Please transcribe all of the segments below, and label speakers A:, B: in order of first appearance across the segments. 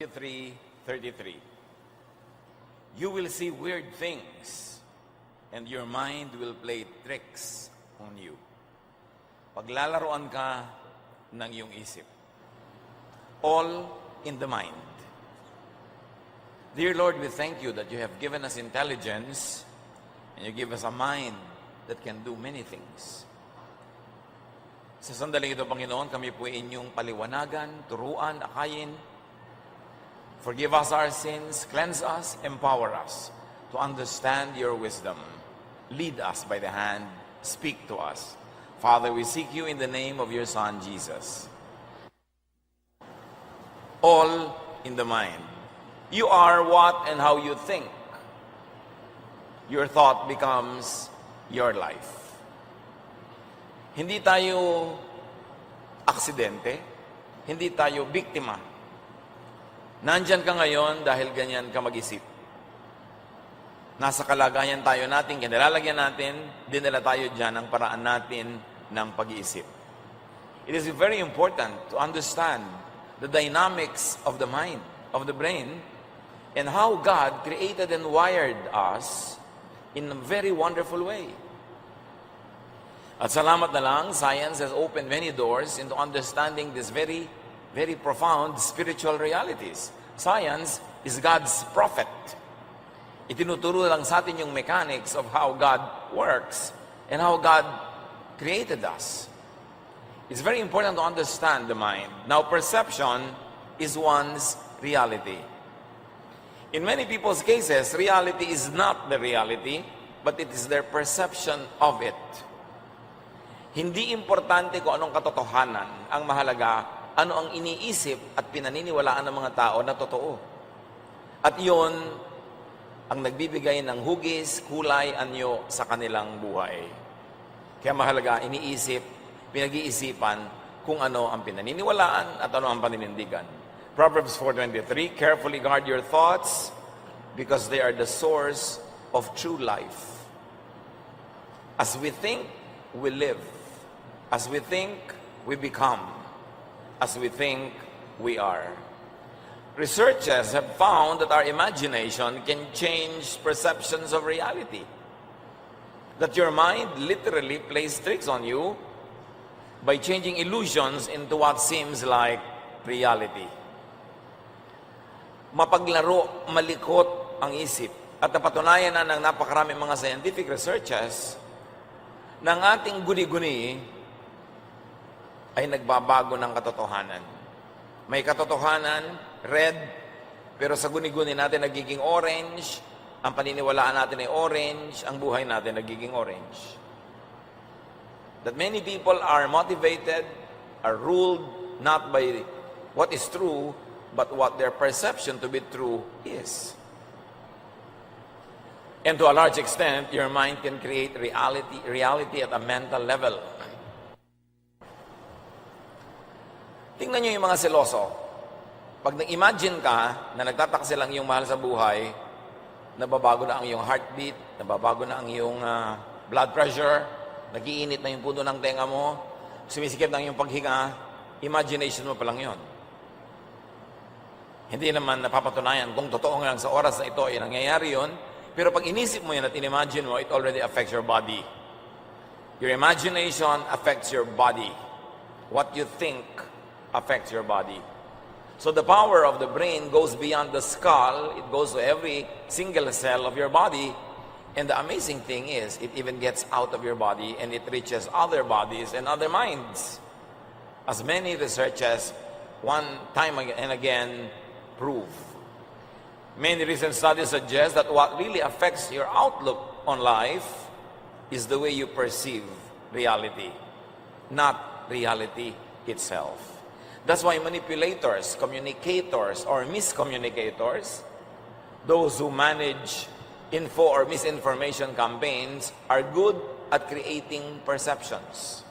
A: 3:33. You will see weird things, and your mind will play tricks on you. Paglalaroan ka ng iyong isip. All in the mind. Dear Lord, we thank you that you have given us intelligence and you give us a mind that can do many things. Sa sandaling ito, Panginoon, kami po inyong paliwanagan, turuan, akayin. Forgive us our sins, cleanse us, empower us to understand your wisdom. Lead us by the hand, speak to us. Father, we seek you in the name of your Son, Jesus. All in the mind. You are what and how you think. Your thought becomes your life. Hindi tayo aksidente, hindi tayo biktima. Nandyan ka ngayon dahil ganyan ka mag-isip. Nasa kalagayan tayo natin, kinilalagyan natin, dinala tayo dyan ang paraan natin ng pag-iisip. It is very important to understand the dynamics of the mind, of the brain, and how God created and wired us in a very wonderful way. At salamat na lang, science has opened many doors into understanding these very, very profound spiritual realities. Science is God's prophet. Itinuturo lang sa atin yung mechanics of how God works and how God created us. It's very important to understand the mind. Now, perception is one's reality. In many people's cases, reality is not the reality, but it is their perception of it. Hindi importante kung anong katotohanan. Ang mahalaga, ano ang iniisip at pinaniniwalaan ng mga tao na totoo. At yun ang nagbibigay ng hugis, kulay, anyo sa kanilang buhay. Kaya mahalaga, iniisip, pinag-iisipan kung ano ang pinaniniwalaan at ano ang paninindigan. Proverbs 4:23, carefully guard your thoughts because they are the source of true life. As we think, we live. As we think, we become. As we think, we are. Researchers have found that our imagination can change perceptions of reality. That your mind literally plays tricks on you by changing illusions into what seems like reality. Mapaglaro, malikot ang isip. At napatunayan na ng napakaraming mga scientific researchers na ang ating guni-guni ay nagbabago ng katotohanan. May katotohanan, red, pero sa guni-guni natin nagiging orange, ang paniniwalaan natin ay orange, ang buhay natin nagiging orange. That many people are motivated, are ruled not by what is true, but what their perception to be true is. And to a large extent, your mind can create reality at a mental level. Tingnan nyo yung mga seloso. Pag nag-imagine ka na nagtataksi lang yung mahal sa buhay, nababago na ang iyong heartbeat, nababago na ang iyong blood pressure, nagiinit na yung puno ng tenga mo, sumisikip na yung paghinga, imagination mo pa lang yun. Hindi naman napapatunayan kung totoo nga lang sa oras na ito ay nangyayari yun, pero pag inisip mo yan at in-imagine mo, it already affects your body. Your imagination affects your body. What you think affects your body. So the power of the brain goes beyond the skull, it goes to every single cell of your body, and the amazing thing is, it even gets out of your body and it reaches other bodies and other minds. As many researchers, one time and again, prove. Many recent studies suggest that what really affects your outlook on life is the way you perceive reality, not reality itself. That's why manipulators, communicators, or miscommunicators, those who manage info or misinformation campaigns, are good at creating perceptions.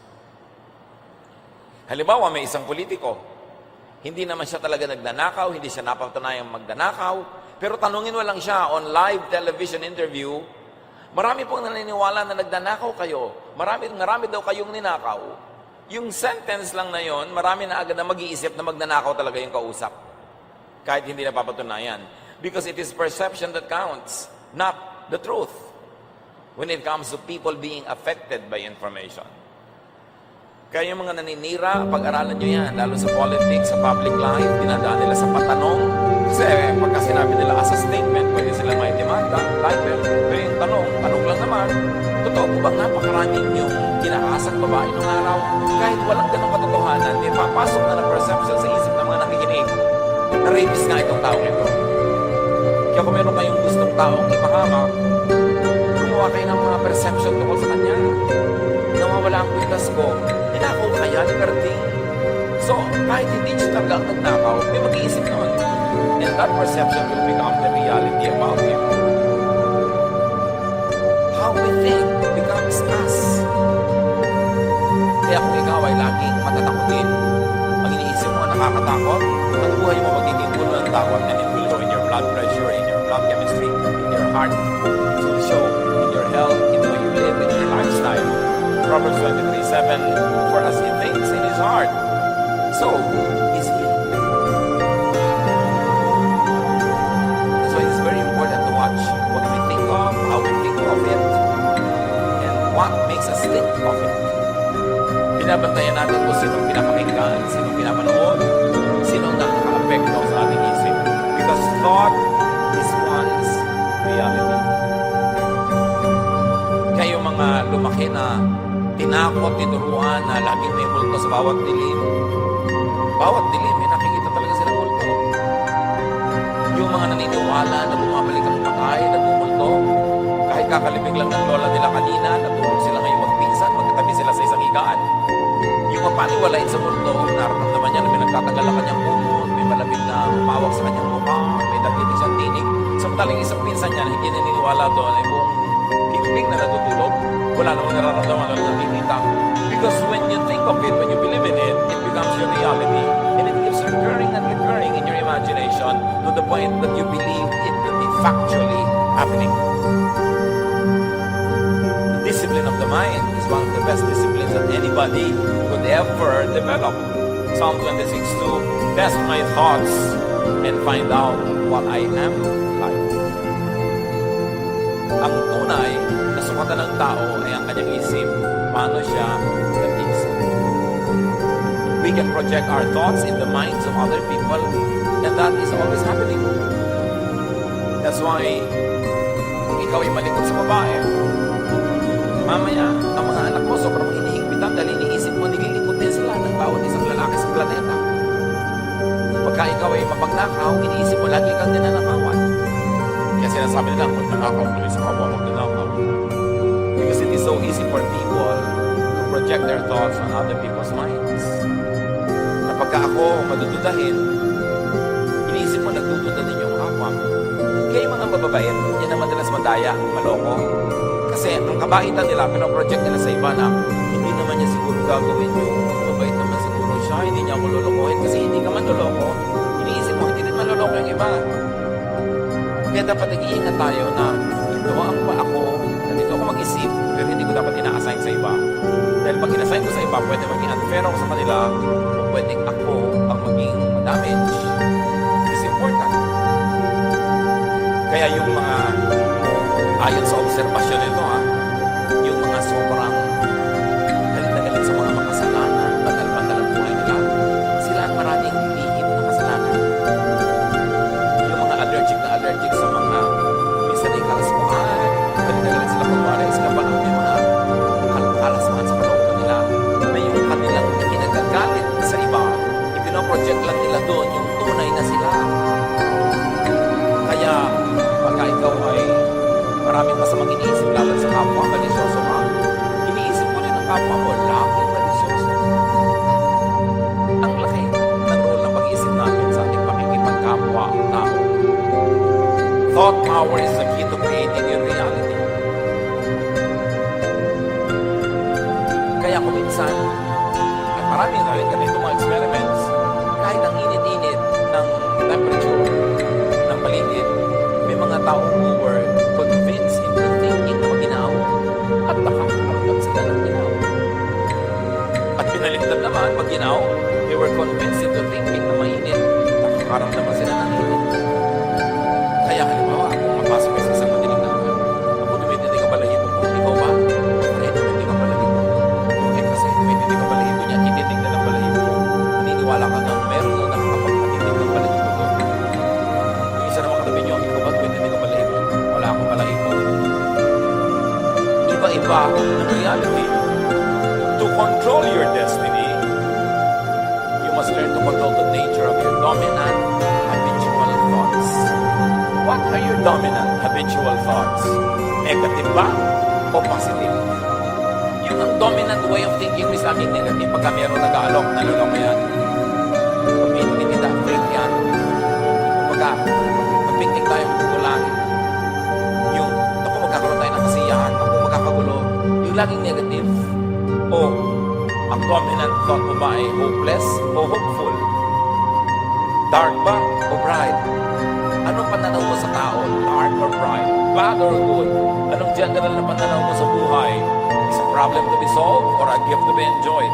A: Halimbawa, may isang politiko, hindi naman siya talaga nagnanakaw, hindi siya napatunayang magnanakaw, pero tanungin mo lang siya on live television interview, marami pong naniniwala na nagnanakaw kayo, marami daw kayong ninakaw. Yung sentence lang na yon, marami na agad na mag-iisip na magnanakaw talaga yung kausap. kahit hindi napapatunayan. Because it is perception that counts, not the truth. When it comes to people being affected by information. Kaya yung mga naninira, pag-aralan nyo yan, lalo sa politics, sa public life, dinadaan nila sa patanong. Kasi pagka sinabi nila as a statement, pwede sila may demanda, libel. Pero yung tanong lang naman, totoo po bang napakaraming yung kinakasang babae nung araw? Kahit walang ganong katotohanan, may papasok na ng perception sa isip ng mga nakikinig na rapist nga itong taong ito. Kaya kung meron kayong gustong taong ipahamak, gumawa kayo ng mga perception tungkol sa kanya. Nawawala ang kwintas ko, ninakaw kaya ni Carding. So, kahit hindi siya talaga ang nagnakaw, may mag-iisip noon. And that perception will become the reality about him. How we think becomes us. Kaya kung ikaw ay laging matatakutin, ang iniisip mo nakakatakot, ang buhay mo magiging puno ng takot, and it will show in your blood pressure, in your blood chemistry, in your heart. It will show in your health, in the way you live, in your lifestyle. Proverbs 23:7, for as he thinks in his heart, so is he. So it's very important to watch what we think of, how we think of it, and what makes us think of it. Binabantayan natin kung sinong pinapakinggan, sinong pinapanood, sinong nakaka-apekto sa ating isip. Because thought is one's reality. Kayo mga lumaki na tinakot, tinuruan na laging may multo sa bawat dilim. Bawat dilim, may nakikita talaga silang multo. Yung mga naniniwala na bumabalik ang patay, nagmumulto. Kahit kakalibig lang ng lola nila kanina, natulog sila ngayong magpinsan, magkatabi sila sa isang higaan. Yung mapaniwalain sa multo, nararamdaman niya na may nagtatagal ang kanyang kumot, may malapit na umawak sa kanyang mukha, may nagtitig siyang tinig. Samantalang isang pinsan niya na hindi naniniwala doon ay buong himbing na natutulog. Wala namang nararamdaman na nakikita. Because when you think of it, when you believe in it, it becomes your reality. And it keeps recurring and recurring in your imagination to the point that you believe it will be factually happening. The discipline of the mind is one of the best disciplines that anybody could ever develop. Psalm 26:2, test my thoughts and find out what I am like. Ang tunay na sukatan ng tao ay ang kanyang isip. Paano siya nag-isip? We can project our thoughts in the minds of other people, and that is always happening. That's why, kung ikaw ay malikot sa babae, mamaya, ang mga anak mo sobrang hinihigpitan dahil iniisip mo, nililingkod din sila ng bawat isang lalaki sa planeta. Pagka ikaw ay mapagnakaw, iniisip mo, lagi kang ninanakawan. Kaya sinasabi nila, kung nanakaw, tuloy sa kapwa, magnanakaw. Because it is so easy for people to project their thoughts on other people's minds. Na pagka ako madududahin, iniisip mo, nagdududa din yung kapwa mo. Kaya yung mga mababait, yan ang madalas madaya, maloko. Kasi ang kabaitan nila, pinoproject nila sa iba na hindi naman niya siguro gagawin yung mabait naman siguro siya, hindi niya ako lolokohin kasi hindi ka man loloko. Iniisip mo, hindi din maloloko yung iba. Kaya dapat nag-iingat tayo na ito ang pa ako, nandito ako mag-isip, pero hindi ko dapat ina-assign sa iba. Dahil pag ina-assign ko sa iba, pwede maging unfair ako sa kanila, o pwedeng ako ang maging damage. This is important. Kaya yung mga, ayon sa obserbasyon nito yung mga sobrang galit na galit sa mga makasalanan, bandal-bandal ang buhay nila, sila ang maraming lihim na kasalanan. Yung mga allergic sa mga minsan ay kalasmuhan, galit na galit sila kunwari, sila pa lang may mga kalasmuhan sa kalooban nila, na yung kanilang kinagagalit sa iba, ipinoproject lang nila doon yung tunay na sila. Kaya, pagka ikaw ay maraming masamang iniisip laban sa kapwa, malisyoso ka, iniisip mo rin ang kapwa mo, laging malisyoso. Ang laki ng role ng pag-iisip natin sa ating pakikipagkapwa tao. Thought power is the key to creating your reality. Kaya kung minsan, at maraming galing ka nito mga experiments, kahit ang init-init ng temperature ng paligid, may mga tao who were convinced into thinking na maginaw at nakakaramdam sila ng ginaw. At pinaliktad naman, maginaw, they were convinced into thinking na mainit, nakakaramdaman sila ng init. Are your dominant habitual thoughts negative ba o positive? Yung ang dominant way of thinking is laging negative. Pagka meron nag-aalok, naluloko yan. Pag may tinitita, fake yan. Pagka pag-picnic tayo, kukulan. Yung, ako magkakaroon tayo ng kasiyahan, ako magkakagulo. Yung laging negative. O, ang dominant thought mo ba ay hopeless o hopeful? Dark ba o bright? Anong pananaw mo sa tao? Dark or bright? Bad or good? Anong general na pananaw mo sa buhay? Is a problem to be solved or a gift to be enjoyed?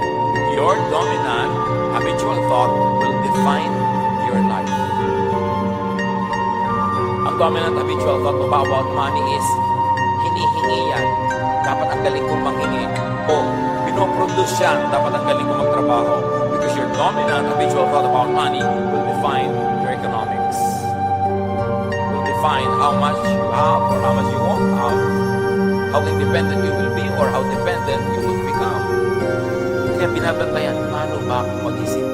A: Your dominant habitual thought will define your life. Ang dominant habitual thought mo ba about money is hinihingi yan. Dapat ang galing kong manghingi. O pinoproduce yan. Dapat ang galing kong magtrabaho. Because your dominant habitual thought about money will define your economics. Will define how much you have or how much you won't have. How independent you will be or how dependent you will become. Kaya binabantayan, paano ba ako mag-isip?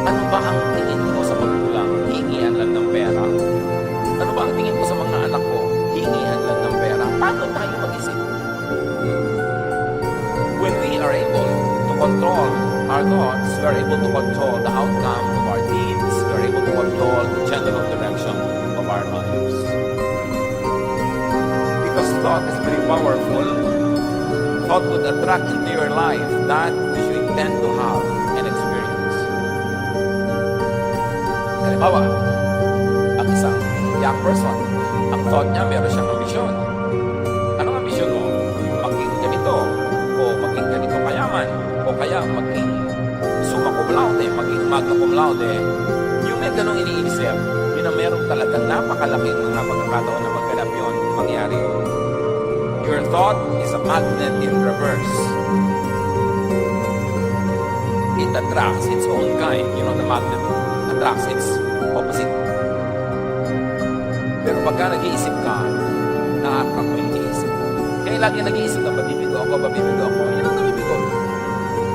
A: Ano ba ang tingin ko sa magulang? Hingian lang ng pera. Ano ba ang tingin ko sa mga anak ko? Hingian lang ng pera. Paano tayo mag-isip? When we are able to control our thoughts, we are able to control the outcome of our deeds, we are able to control the general direction of our lives. Because thought is very powerful, thought would attract into your life that which you intend to have and experience. Halimbawa, ang isang young person, ang thought niya, meron siyang ambisyon. Anong ambisyon mo? Maging ganito, o maging ganito kayaman, o kaya maging summa cum laude, maging magna cum laude. Yung may ganong iniisip, yun ang meron talagang napakalaking mga pagkakataon na magganap yun, mangyari yun. Your thought is a magnet in reverse. It attracts its own kind. You know, the magnet attracts its opposite. Pero pagka nag-iisip ka, na-attract mo yung iniisip. Kaya lagi nag-iisip na, babibigo ako, yun ang nabibigo.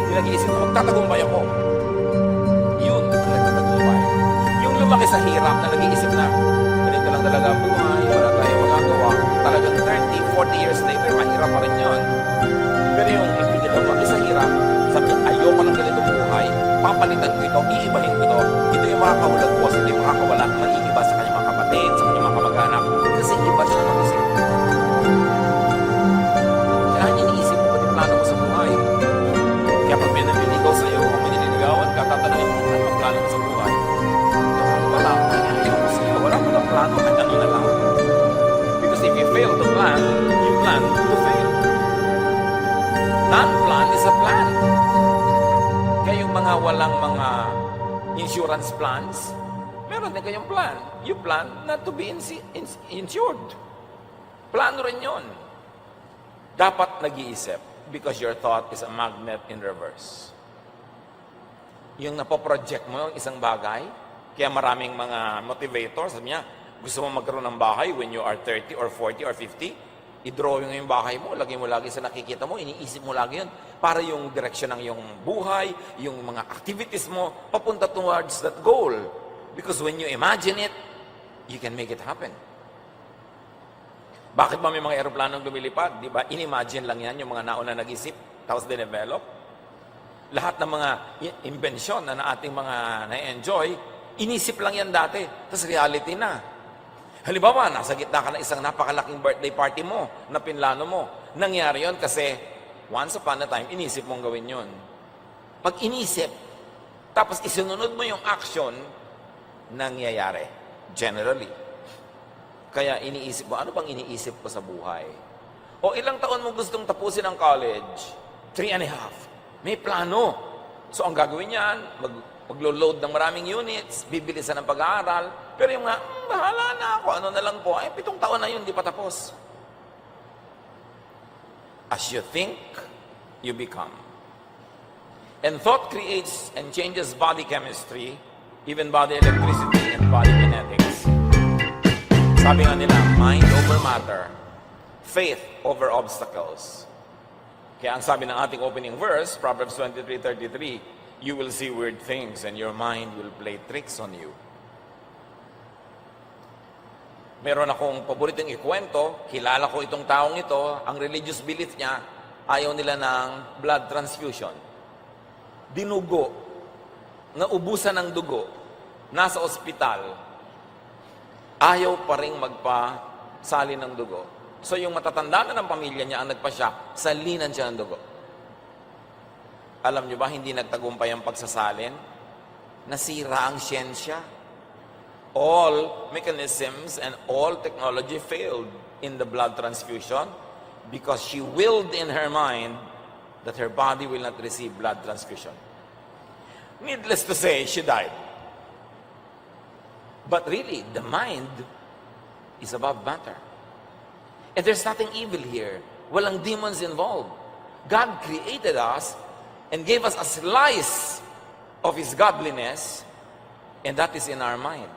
A: Yung nag-iisip na, magtatagumpay ako. Yun ang nagtatagumpay. Yung lumaki sa hirap na nag-iisip na, ganito lang talaga buhay, wala tayo magagawa. Talagang 30, 40 years later, mahirap pa rin yun. Pero yung hindi lumaki sa hirap, sabi, ayoko lang ganito buhay, papalitan ko ito, iibahin ko ito. Ito yung makakawalag po, hindi yung makakawala, maiiba sa kanyang mga kapatid, sa kanyang mga kamag-anak. Kasi iba siya mag-isip. Kaya iniisip mo pati plano mo sa buhay. Kaya pag may naliligaw sa'yo, kung may nililigawan ka, tatanungin mo, ano ang plano mo sa buhay? Wala ko sa'yo. Wala ko ng plano, kahit ano na lang. Because if you fail to plan, you plan to fail. Non-plan is a plan. Kaya yung mga walang mga insurance plans, meron din kayong plan. You plan not to be insured. Plano rin yun. Dapat nag-iisip because your thought is a magnet in reverse. Yung napoproject mo yung isang bagay, kaya maraming mga motivators, sabi niya, gusto mo magkaroon ng bahay when you are 30 or 40 or 50, i-drawing yung bahay mo, lagay mo lagi sa nakikita mo, iniisip mo lagi yun, para yung direction ng yung buhay, yung mga activities mo, papunta towards that goal. Because when you imagine it, you can make it happen. Bakit ba may mga aeroplanong lumilipad? Di ba? In-imagine lang yan, yung mga nauna nag-isip, tapos dinevelop. Lahat ng mga invention na ating mga na-enjoy, inisip lang yan dati, tapos reality na. Halimbawa, nasa gitna ka ng isang napakalaking birthday party mo, na pinlano mo. Nangyari yon kasi, once upon a time, inisip mong gawin yon. Pag inisip, tapos isunod mo yung action, nangyayari. Generally. Kaya iniisip mo, ano bang iniisip ko sa buhay? O ilang taon mo gustong tapusin ang college? 3.5. May plano. So ang gagawin niyan, maglo-load ng maraming units, bibilisan ng pag-aaral. Pero yung nga, bahala na ako, ano na lang po, 7 taon na yun, di pa tapos. As you think, you become. And thought creates and changes body chemistry, even body electricity and body kinetics. Sabi nga nila, mind over matter, faith over obstacles. Kaya ang sabi ng ating opening verse, Proverbs 23:33, you will see weird things and your mind will play tricks on you. Meron akong paboritong ikwento, kilala ko itong taong ito, ang religious belief niya, ayaw nila ng blood transfusion. Dinugo, naubusan ng dugo, nasa ospital, ayaw pa rin magpasali ng dugo. So yung matatanda na ng pamilya niya ang nagpasya, salinan siya ng dugo. Alam niyo ba, hindi nagtagumpay ang pagsasalin? Nasira ang siyensya. All mechanisms and all technology failed in the blood transfusion because she willed in her mind that her body will not receive blood transfusion. Needless to say, she died. But really, the mind is above matter. And there's nothing evil here. Walang demons involved. God created us and gave us a slice of His godliness, and that is in our mind.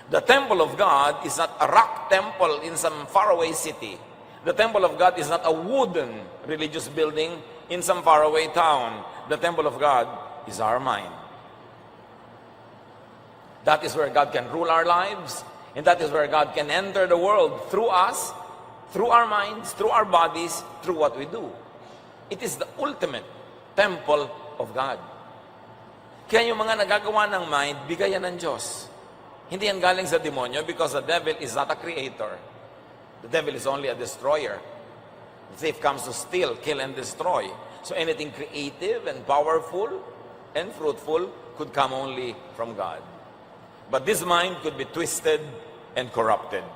A: The temple of God is not a rock temple in some faraway city. The temple of God is not a wooden religious building in some faraway town. The temple of God is our mind. That is where God can rule our lives, and that is where God can enter the world through us, through our minds, through our bodies, through what we do. It is the ultimate temple of God. Kaya yung mga nagagawa ng mind, bigayan ng Diyos. Hindi yan galing sa demonyo because the devil is not a creator. The devil is only a destroyer. The thief comes to steal, kill, and destroy. So anything creative and powerful and fruitful could come only from God. But this mind could be twisted and corrupted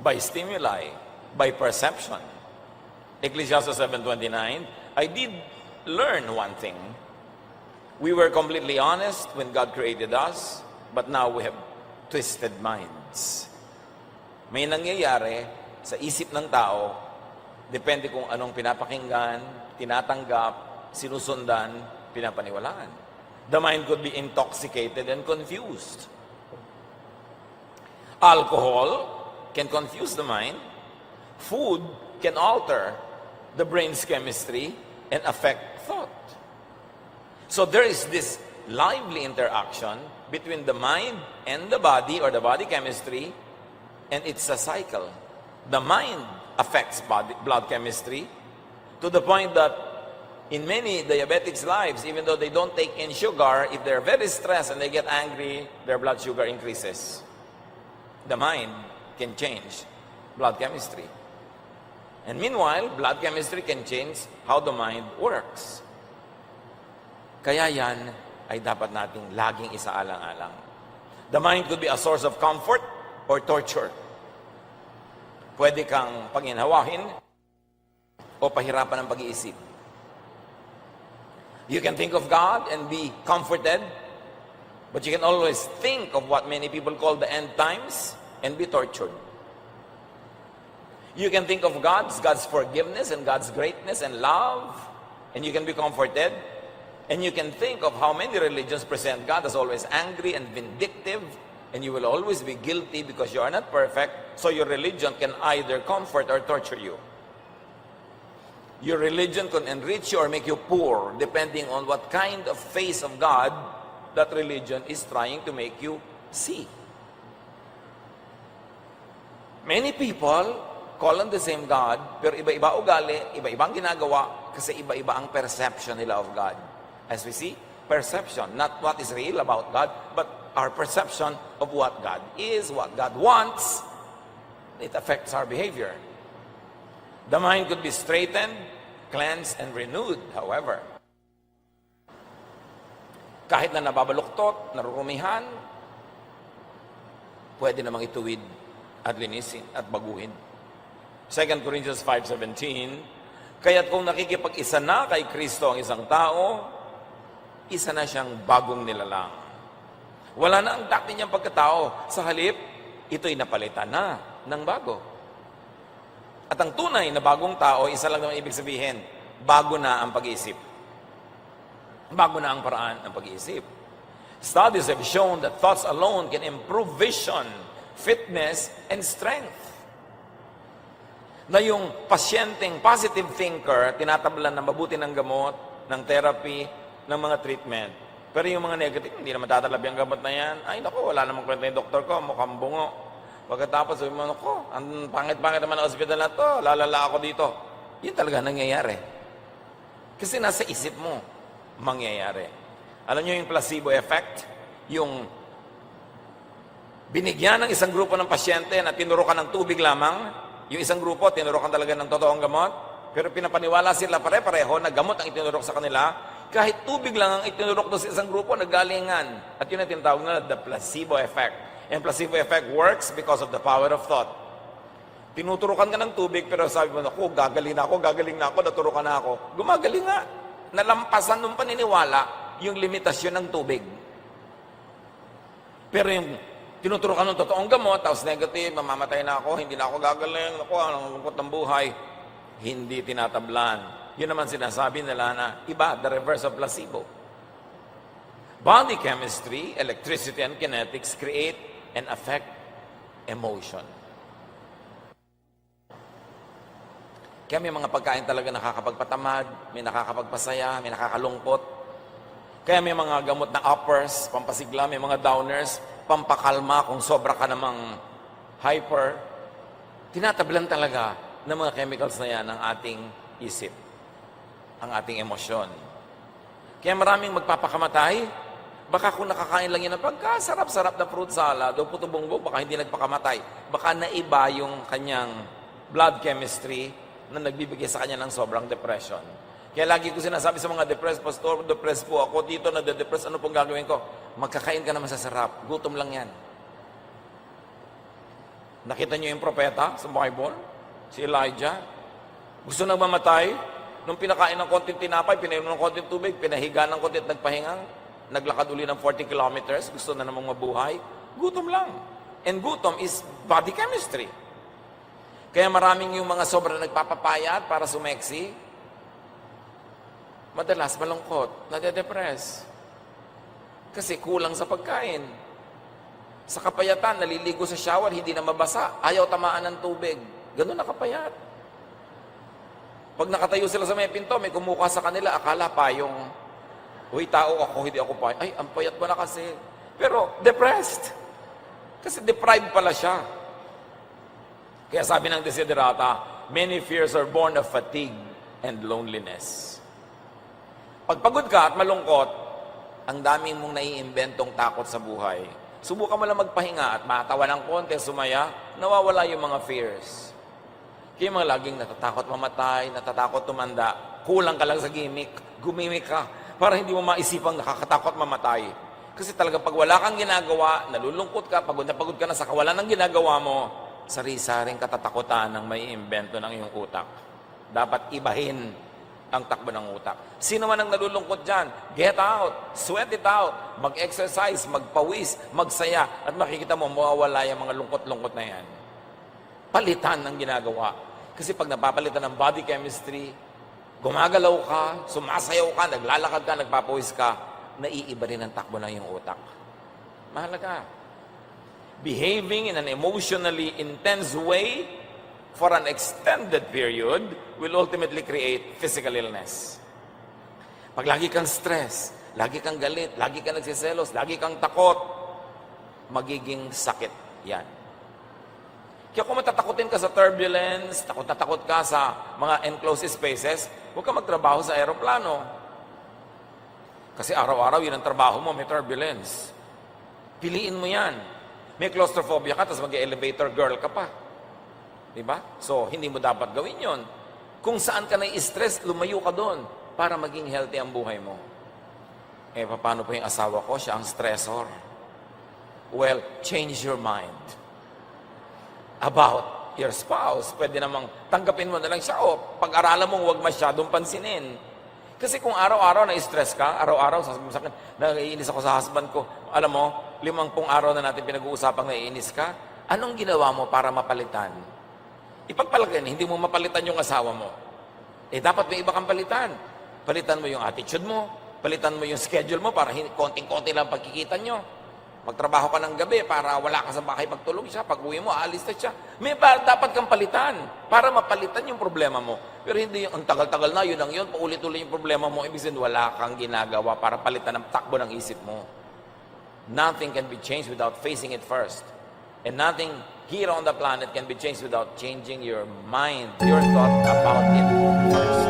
A: by stimuli, by perception. Ecclesiastes 7:29, I did learn one thing. We were completely honest when God created us, but now we have twisted minds. May nangyayari sa isip ng tao, depende kung anong pinapakinggan, tinatanggap, sinusundan, pinapaniwalaan. The mind could be intoxicated and confused. Alcohol can confuse the mind. Food can alter the brain's chemistry and affect thought. So there is this lively interaction between the mind and the body, or the body chemistry, and it's a cycle. The mind affects blood chemistry to the point that in many diabetics' lives, even though they don't take in sugar, if they're very stressed and they get angry, their blood sugar increases. The mind can change blood chemistry. And meanwhile, blood chemistry can change how the mind works. Kaya yan ay dapat nating laging isaalang-alang. The mind could be a source of comfort or torture. Pwede kang panghinhawahin o pahirapan ng pag-iisip. You can think of God and be comforted, but you can always think of what many people call the end times and be tortured. You can think of God's forgiveness and God's greatness and love, and you can be comforted. And you can think of how many religions present God as always angry and vindictive, and you will always be guilty because you are not perfect, so your religion can either comfort or torture you. Your religion can enrich you or make you poor, depending on what kind of face of God that religion is trying to make you see. Many people call on the same God, pero iba-iba ugali, iba-ibang ginagawa, kasi iba-iba ang perception nila of God. As we see, perception, not what is real about God, but our perception of what God is, what God wants, it affects our behavior. The mind could be straightened, cleansed, and renewed, however. Kahit na nababaluktot, narurumihan, pwede namang ituwid at linisin at baguhin. 2 Corinthians 5:17, kaya't kung nakikipag-isa na kay Kristo ang isang tao, isa na siyang bagong nilalang. Wala na ang dati niyang pagkatao. Sa halip, ito'y napalitan na ng bago. At ang tunay na bagong tao, isa lang naman ibig sabihin, bago na ang pag-iisip. Bago na ang paraan ng pag-iisip. Studies have shown that thoughts alone can improve vision, fitness, and strength. Na yung pasyenteng positive thinker, tinatablan ng mabuti ng gamot, ng therapy, ng mga treatment, Pero yung mga negative, hindi naman tatalabi ang gamot na yan. Ay, naku, wala namang kwenta yung doktor ko, mukhang bungo. Pagkatapos, sabi mo, naku, ang pangit-pangit naman ang ospital na to, lalala ako dito. Yun talaga nangyayari. Kasi nasa isip mo, mangyayari. Alam niyo yung placebo effect? Yung binigyan ng isang grupo ng pasyente na tinurukan ng tubig lamang, yung isang grupo, tinurukan talaga ng totoong gamot, pero pinapaniwala sila pare-pareho na gamot ang itinurok sa kanila, kahit tubig lang ang itinurok doon sa isang grupo, nagalingan. At yun ang tinatawag na the placebo effect. And placebo effect works because of the power of thought. Tinuturukan ka ng tubig, pero sabi mo, ako, gagaling na ako, naturukan na ako. Gumagaling nga. Nalampasan ng paniniwala yung limitasyon ng tubig. Pero yung tinuturukan ng totoong gamot, tapos negative, mamamatay na ako, hindi na ako gagaling, ako, ang lungkot ng buhay, hindi tinatablan. Yun naman sinasabi nila na iba, the reverse of placebo. Body chemistry, electricity, and kinetics create and affect emotion. Kaya may mga pagkain talaga nakakapagpatamad, may nakakapagpasaya, may nakakalungkot. Kaya may mga gamot na uppers, pampasigla, may mga downers, pampakalma kung sobra ka namang hyper. Tinatablan talaga ng mga chemicals na yan ang ating isip, ang ating emosyon. Kaya maraming magpapakamatay, baka kung nakakain lang yan ng pagkasarap-sarap na fruit salad o puto bongbong, baka hindi nagpakamatay. Baka naiba yung kanyang blood chemistry na nagbibigay sa kanya ng sobrang depression. Kaya lagi ko sinasabi sa mga depressed, Pastor, depressed po ako dito, nade-depress, ano pong gagawin ko? Magkakain ka na masasarap, gutom lang yan. Nakita niyo yung propeta sa Bible? Si Elijah? Gusto nang mamatay? Nung pinakain ng konting tinapay, pinainom ng konting tubig, pinahiga ng konting at nagpahinga, naglakad uli ng 40 kilometers, gusto na namang mabuhay, gutom lang. And gutom is body chemistry. Kaya maraming yung mga sobrang nagpapapayat para sumeksi, madalas malungkot, nade-depress. Kasi kulang sa pagkain. Sa kapayatan, naliligo sa shower, hindi na mabasa, ayaw tamaan ng tubig. Ganun na kapayat. Pag nakatayo sila sa may pinto, may kumuha sa kanila, akala pa yung, uy, tao ako, hindi ako pa. Ay, ang payat mo na kasi. Pero, depressed. Kasi deprived pala siya. Kaya sabi ng Desiderata, many fears are born of fatigue and loneliness. Pag pagod ka at malungkot, ang daming mong naiimbentong takot sa buhay. Subukan mo lang magpahinga at matawa ng konti, sumaya, nawawala yung mga fears. Kaya mga laging natatakot mamatay, natatakot tumanda, kulang ka lang sa gimmick, gumimik ka, para hindi mo maisipang nakakatakot mamatay. Kasi talaga pag wala kang ginagawa, nalulungkot ka, pagod ka na sa kawalan ng ginagawa mo, sari-saring katatakutan ng may imbento ng iyong utak. Dapat ibahin ang takbo ng utak. Sino man ang nalulungkot dyan, get out, sweat it out, mag-exercise, magpawis, magsaya, at makikita mo, mawawala yung mga lungkot-lungkot na yan. Palitan ng ginagawa. Kasi pag napapalitan ng body chemistry, gumagalaw ka, sumasayaw ka, naglalakad ka, nagpapawis ka, naiiba rin ang takbo ng iyong utak. Mahalaga. Behaving in an emotionally intense way for an extended period will ultimately create physical illness. Pag lagi kang stress, lagi kang galit, lagi kang nagsiselos, lagi kang takot, magiging sakit yan. Kaya kung matatakotin ka sa turbulence, takot na takot ka sa mga enclosed spaces, huwag ka magtrabaho sa aeroplano. Kasi araw-araw yun ang trabaho mo, may turbulence. Piliin mo yan. May claustrophobia ka, tapos mag-elevator girl ka pa. Diba? So, hindi mo dapat gawin yon. Kung saan ka na-stress, lumayo ka doon para maging healthy ang buhay mo. Eh, paano po yung asawa ko? Siya ang stressor. Well, change your mind about your spouse. Pwede namang tanggapin mo na lang siya o pag-aralan mong huwag masyadong pansinin. Kasi kung araw-araw na-stress ka, araw-araw, sasabihin mo sa akin, naiinis ako sa husband ko. Alam mo, 50 araw na natin pinag-uusapang naiinis ka, anong ginawa mo para mapalitan? Ipagpalagay, hindi mo mapalitan yung asawa mo. Eh, dapat may iba kang palitan. Palitan mo yung attitude mo, palitan mo yung schedule mo para konting-konti lang pagkikita nyo. Magtrabaho ka ng gabi para wala ka sa bahay pagtulog siya. Pag uwi mo, aalis na siya. May dapat kang palitan para mapalitan yung problema mo. Pero hindi yung ang tagal-tagal na, yun lang yun, paulit-ulit yung problema mo, ibig sabihin wala kang ginagawa para palitan ng takbo ng isip mo. Nothing can be changed without facing it first. And nothing here on the planet can be changed without changing your mind, your thought about it first.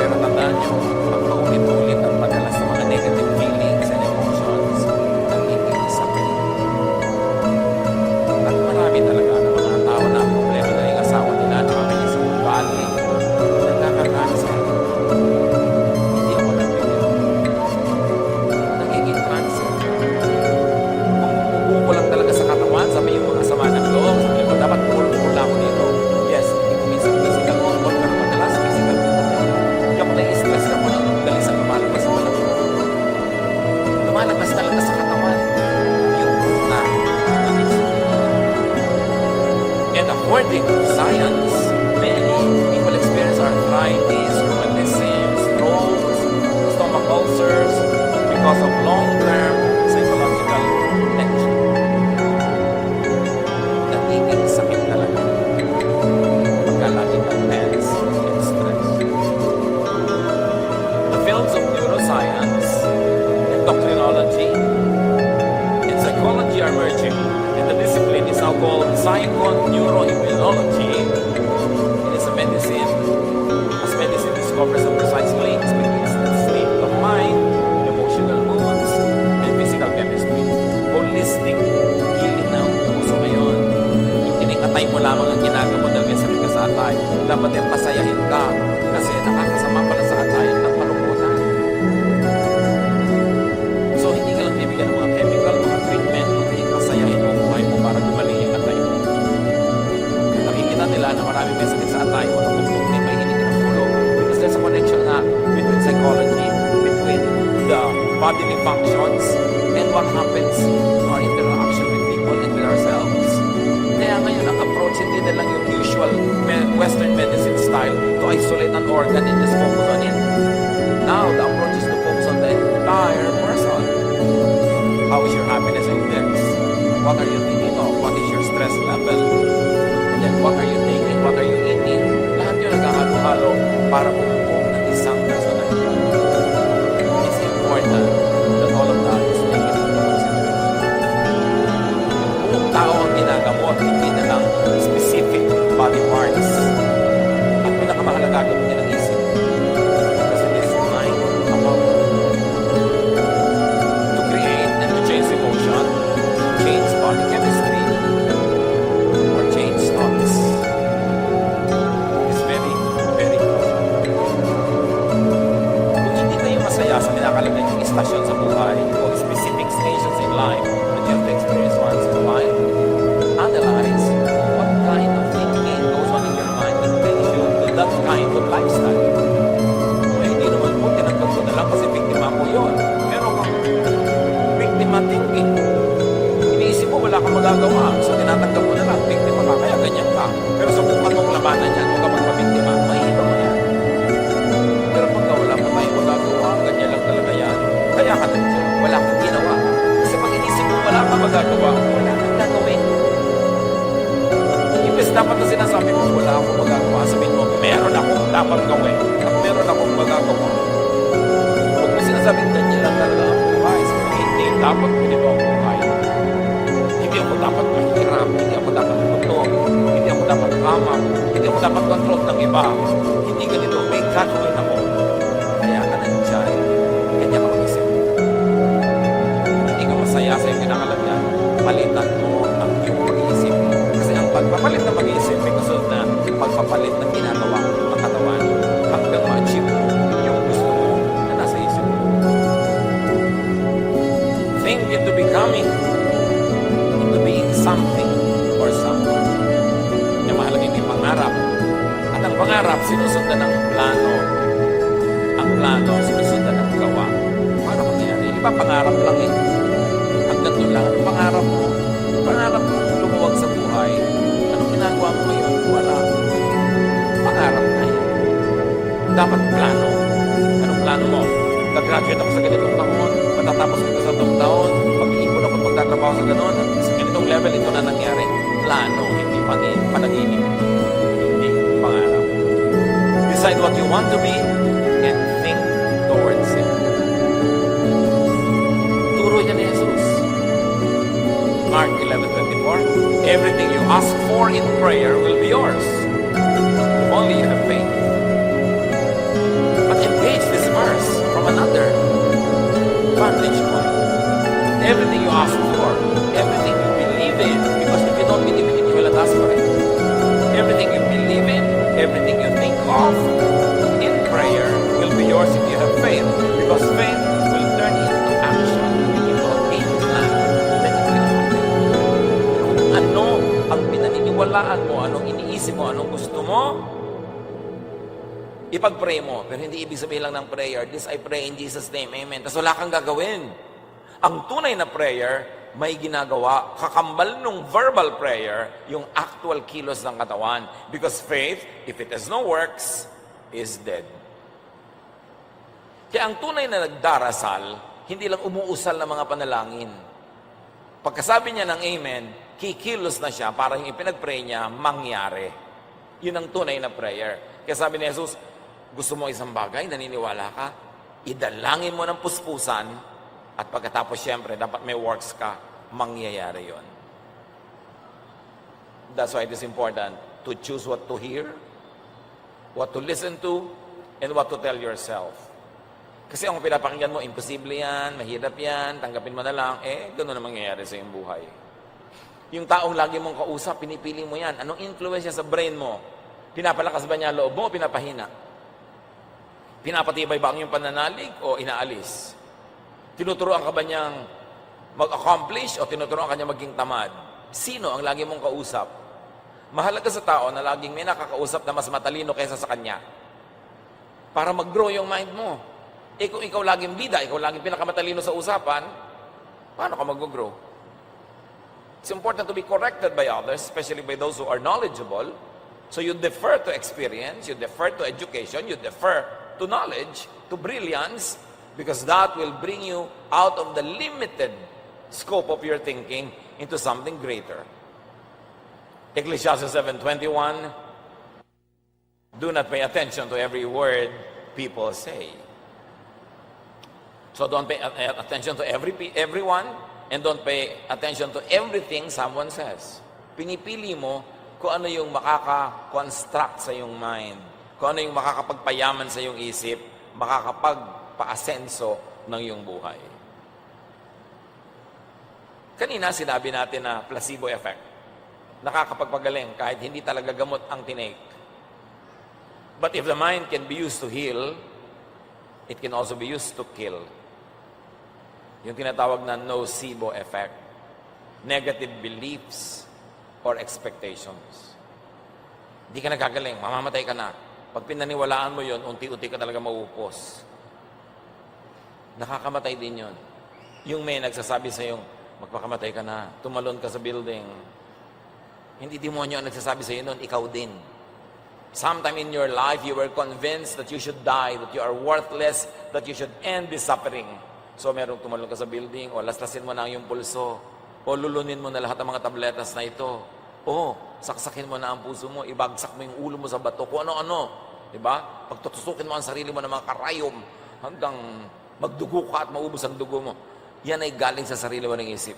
A: Pero tandaan nyo, pag paulit-ulit ang madalas ng mga negative feelings and emotions, nagiging sakit. At marami talaga ng mga tao na ang problema na yung asawa nila, nakakanya sa ugali, nagkaka-cancer. Hindi ako nabigyan. Nagiging cancer. Kung lang talaga sa katawan, sabi yung mga sama ng loob, sabi mo, dapat mula ko dito. Yes, hindi ko minsan physical control, pero madalas physical control. Hindi ako na-stress na po ng dali sa lumalabas sa malang. Lumalabas talaga sa katawan. Yung na. And according to science, many people experience arthritis, rheumatism, strokes, stomach ulcers, because of long-term psychological tension. Nagiging sakit talaga pagka lagi kang tense and stress. The fields of neuroscience and endocrinology and psychology are merging, and the discipline is now called psychoneuroimmunology. It is a medicine, as medicine discovers the precise links between the state of mind, emotional moods, and physical chemistry. Holistic healing na ang uso ngayon. Inikatay mo lamang ang ginagawa dahil may sakit ka sa atay. Dapat yung pasayahin ka kasi nakakasama pala sa atay ng malungkutan. So hindi ka lang bibigyan ng mga chemical, mga treatment, hindi pasayahin mo ang buhay mo para gumaling yung atay mo. Nakikita nila na marami may sakit sa atay mo, nakukunin, may hindi ka ng ulo. Because there's a connection na between psychology, between the bodily functions, and what happens to our interaction with people and with ourselves. Kaya ngayon, ang approach hindi na lang yung usual Western medicine style to isolate an organ and just focus on it. Now, the approach is to focus on the entire person. How is your happiness index? What are you thinking of? What is your stress level? And then, what are you taking? What are you eating? Lahat yun naghahalo-halo para bumuo ng isang personalidad. It's important that all of that is taken into consideration. Yung buong tao ang ginagamot, hindi na lang specific body parts. Ang pinakamahalaga gawin niya ng isip. Kasi this mind about to create and to change emotion, change body chemistry, or change thoughts. It's very, very important. Kung hindi kayo masaya sa kinakalagay yung istasyon sa buhay o specific stations in life that you have to experience once in a while, analyze what kind of thinking goes on in your mind that brings you to that kind of lifestyle. Kung hindi naman po, tinanggap ko na lang kasi biktima ko yun. Pero kung biktima thinking, iniisip mo wala kang magagawa, so tinatanggap mo na lang, biktima ka, kaya ganyan ka. Pero sa bukat mong labanan yan, huwag ka magpabiktima, mahihiba mo yan. Pero pagka wala pa tayong magagawa, ganyan lang talaga yan. Kaya ka nandiyan, wala kang ginawa. Kasi pag inisip mo wala kang magagawa, wala kang gagawin. Imbes dapat na sinasabi mo, wala akong magagawa, sabihin mo, meron akong dapat gawin at meron akong magagawa. Huwag mo sinasabing ganyan lang talaga ang buhay. Sabi mo, hindi dapat ganito ang buhay. Hindi ako dapat mahirap, hindi ako dapat tutog, hindi ako dapat amak, hindi ako dapat control ng iba. Hindi ganito, may gagawin ako. Kaya ka nandiyan, ganyan ka mag-isip. Hindi ka masaya sa iyong kinakalagyan, palitan mo ang iyong pag-iisip. Kasi ang pagpapalit ng pag-iisip may kasunod na pagpapalit ng ginagawa ng katawan hanggang ma-achieve mo yung gusto mo na nasa isip mo. Think into becoming, into being something or someone. Yung mahalaga yung pangarap. At ang pangarap, sinusundan ng plano. Ang plano, sinusundan ng gawa. Paano mangyari? Iba pangarap lang eh. Hanggang doon lang. Ang pangarap mo lumuwag sa buhay. Anong ginagawa mo ngayon? Wala. Pangarap na yan. Dapat plano. Anong plano mo? Gagraduate ako sa ganitong taon. Matatapos ko sa itong taon. Pag-iipon ako magtatrabaho sa ganon. Sa ganitong level, ito na nangyari. Plano, hindi panaginip. Hindi pangarap. what you want to be and think towards it. Turo niya ni Jesus. Mark 11:24. Everything you ask for in prayer will be yours. If only you have faith. But engage this verse from another vantage point. Everything you ask for, everything you believe in, because if you don't believe in it, you will not ask for it. Everything you believe in, everything you think of in prayer will be yours if you have faith, because faith will turn into action, into a game plan. Then it will happen. Kung ano ang pinaniniwalaan mo, anong iniisip mo, anong gusto mo, ipag-pray mo. Pero hindi ibig sabihin lang ng prayer, this I pray in Jesus' name, amen. Tapos wala kang gagawin. Ang tunay na prayer, may ginagawa. Kakambal nung verbal prayer, yung actual kilos ng katawan. Because faith, if it has no works, is dead. Kaya ang tunay na nagdarasal, hindi lang umuusal ng mga panalangin. Pagkasabi niya ng amen, kikilos na siya para yung ipinag-pray niya mangyari. Yun ang tunay na prayer. Kaya sabi ni Jesus, gusto mo isang bagay, naniniwala ka, idalangin mo ng puspusan, at pagkatapos siyempre, dapat may works ka, mangyayari yon. That's why it is important to choose what to hear, what to listen to, and what to tell yourself. Kasi ang pinapakinggan mo, imposible yan, mahirap yan, tanggapin mo na lang, gano'n na mangyayari sa iyong buhay. Yung taong lagi mong kausap, pinipili mo yan. Anong influence niya sa brain mo? Pinapalakas ba niya loob mo o pinapahina? Pinapatibay ba ang iyong pananalig o inaalis? Tinuturoan ka ba niyang mag-accomplish o tinuturoan ka niya maging tamad? Sino ang lagi mong kausap? Mahalaga sa tao na laging may nakakausap na mas matalino kaysa sa kanya. Para mag-grow yung mind mo. Kung ikaw laging bida, ikaw laging pinakamatalino sa usapan, paano ka mag-grow? It's important to be corrected by others, especially by those who are knowledgeable. So you defer to experience, you defer to education, you defer to knowledge, to brilliance, because that will bring you out of the limited scope of your thinking into something greater. Ecclesiastes 7:21, do not pay attention to every word people say. So don't pay attention to everyone, and don't pay attention to everything someone says. Pinipili mo kung ano yung makaka-construct sa iyong mind, kung ano yung makakapagpayaman sa iyong isip, makakapagpa-asenso ng iyong buhay. Kanina sinabi natin na placebo effect. Nakakapagpagaling kahit hindi talaga gamot ang tinake. But if the mind can be used to heal, it can also be used to kill. Yung tinatawag na nocebo effect. Negative beliefs or expectations. Hindi ka nagagaling, mamamatay ka na. Pag pinaniwalaan mo yon, unti-unti ka talaga maupos. Nakakamatay din yon. Yung may nagsasabi sa yung, magpakamatay ka na, tumalon ka sa building. Hindi demonyo ang nagsasabi sa iyo noon, ikaw din. Sometime in your life, you were convinced that you should die, that you are worthless, that you should end this suffering. So merong tumalon ka sa building, o laslasin mo na ang iyong pulso, o lulunin mo na lahat ng mga tabletas na ito, o saksakin mo na ang puso mo, ibagsak mo yung ulo mo sa bato, kung ano-ano. Diba? Pagtutusukin mo ang sarili mo ng mga karayom, hanggang magdugo ka at maubos ang dugo mo. Yan ay galing sa sarili mo ng isip.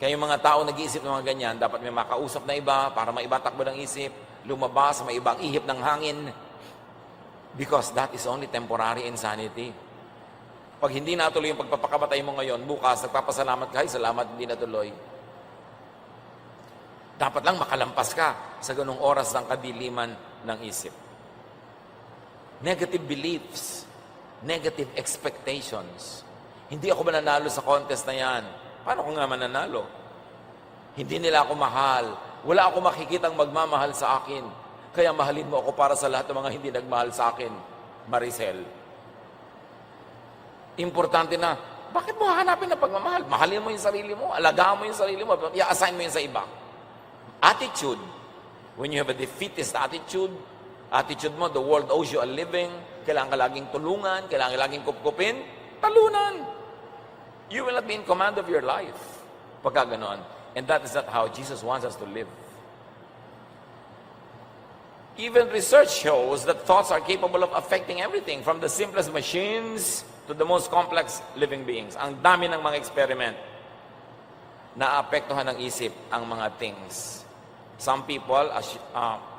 A: Kaya yung mga tao nag-iisip ng mga ganyan, dapat may makausap na iba para maibatakbo ng isip, lumabas, may ibang ihip ng hangin. Because that is only temporary insanity. Pag hindi natuloy yung pagpapakamatay mo ngayon, bukas, nagpapasalamat ka, salamat, hindi natuloy. Dapat lang makalampas ka sa ganung oras ng kadiliman ng isip. Negative beliefs, negative expectations. Hindi ako mananalo sa contest na yan. Paano ko nga mananalo? Hindi nila ako mahal. Wala ako makikitang magmamahal sa akin. Kaya mahalin mo ako para sa lahat ng mga hindi nagmahal sa akin. Maricel. Importante na, bakit mo hahanapin ng pagmamahal? Mahalin mo yung sarili mo, alagaan mo yung sarili mo, i-assign mo yun sa iba. Attitude. When you have a defeatist attitude mo, the world owes you a living, kailangan ka laging tulungan, kailangan ka laging kupkupin, talunan. You will not be in command of your life. Pagka ganon. And that is not how Jesus wants us to live. Even research shows that thoughts are capable of affecting everything from the simplest machines to the most complex living beings. Ang dami ng mga experiment na apektuhan ng isip ang mga things. Some people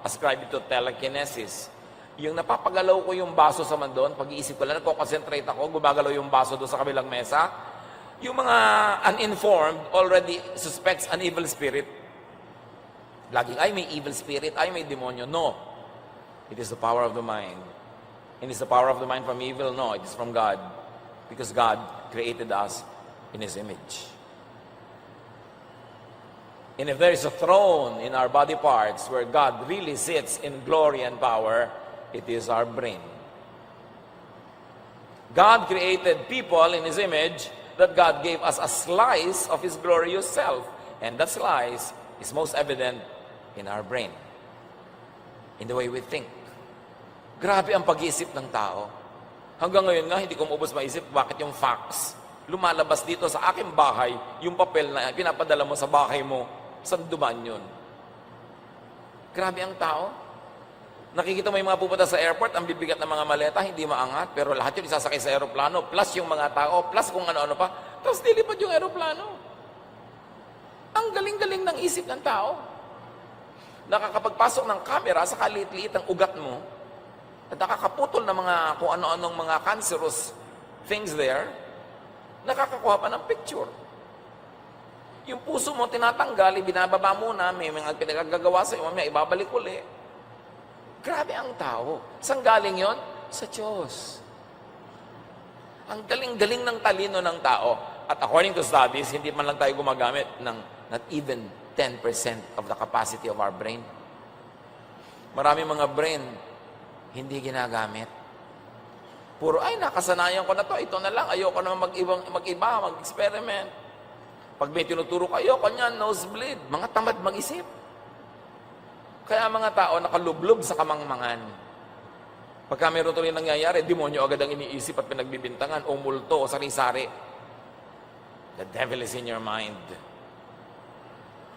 A: ascribe it to telekinesis. Yung napapagalaw ko yung baso sa mandon, pag-iisip ko lang, nagko-concentrate ako, gumagalaw yung baso doon sa kabilang mesa. Yung mga uninformed already suspects an evil spirit. Laging, ay may evil spirit, ay may demonyo. No. It is the power of the mind. And is the power of the mind from evil? No, it is from God. Because God created us in His image. And if there is a throne in our body parts where God really sits in glory and power, it is our brain. God created people in His image that God gave us a slice of His glorious self. And that slice is most evident in our brain. In the way we think. Grabe ang pag-iisip ng tao. Hanggang ngayon nga, hindi ko maubos maisip bakit yung fax lumalabas dito sa aking bahay, yung papel na pinapadala mo sa bahay mo, saan dumaan yun? Grabe ang tao. Nakikita mo yung mga pupunta sa airport, ang bibigat ng mga maleta, hindi maangat, pero lahat yun isasakay sa aeroplano, plus yung mga tao, plus kung ano-ano pa, tapos dilipad yung aeroplano. Ang galing-galing ng isip ng tao. Nakakapagpasok ng camera sa kaliit-liit ang ugat mo, at nakakaputol ng mga kung ano-anong mga cancerous things there, nakakakuha pa ng picture. Yung puso mo tinatanggal, binababa muna, may mga pinagagawa sa iyo, may ibabalik uli. Grabe ang tao. Saan galing yon? Sa Diyos. Ang galing-galing ng talino ng tao. At according to studies, hindi man lang tayo gumagamit ng not even 10% of the capacity of our brain. Marami mga brain, hindi ginagamit. Puro, ay, nakasanayan ko na to, ito na lang, ayoko naman mag-iba, mag-experiment. Pag may tinuturo kayo, kanyan, nosebleed, mga tamad mag-isip. Kaya mga tao nakalublob sa kamangmangan. Pagka meron tuloy nangyayari, demonyo agad ang iniisip at pinagbibintangan, o multo, o sari-sari. The devil is in your mind.